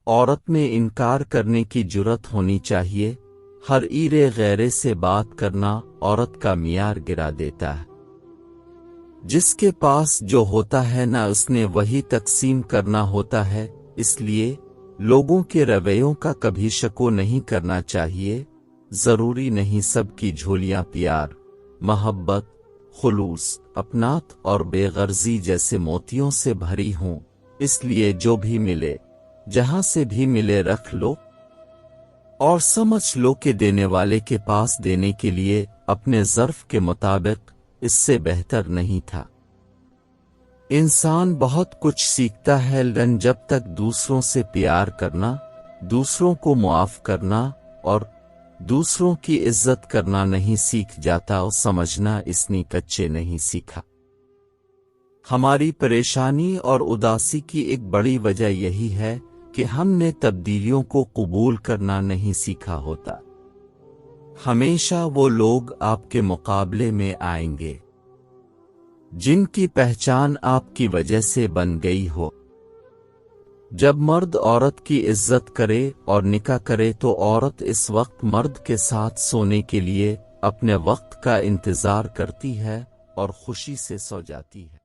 عورت میں انکار کرنے کی جرأت ہونی چاہیے۔ ہر ایرے غیرے سے بات کرنا عورت کا معیار گرا دیتا ہے۔ جس کے پاس جو ہوتا ہے نہ اس نے وہی تقسیم کرنا ہوتا ہے، اس لیے لوگوں کے رویوں کا کبھی شک نہیں کرنا چاہیے۔ ضروری نہیں سب کی جھولیاں پیار، محبت، خلوص، اپنات اور بے غرضی جیسے موتیوں سے بھری ہوں، اس لیے جو بھی ملے، جہاں سے بھی ملے رکھ لو اور سمجھ لو کہ دینے والے کے پاس دینے کے لیے اپنے ظرف کے مطابق اس سے بہتر نہیں تھا۔ انسان بہت کچھ سیکھتا ہے لیکن جب تک دوسروں سے پیار کرنا، دوسروں کو معاف کرنا اور دوسروں کی عزت کرنا نہیں سیکھ جاتا اور سمجھنا اس نے کچے نہیں سیکھا۔ ہماری پریشانی اور اداسی کی ایک بڑی وجہ یہی ہے کہ ہم نے تبدیلیوں کو قبول کرنا نہیں سیکھا ہوتا۔ ہمیشہ وہ لوگ آپ کے مقابلے میں آئیں گے جن کی پہچان آپ کی وجہ سے بن گئی ہو۔ جب مرد عورت کی عزت کرے اور نکاح کرے تو عورت اس وقت مرد کے ساتھ سونے کے لیے اپنے وقت کا انتظار کرتی ہے اور خوشی سے سو جاتی ہے۔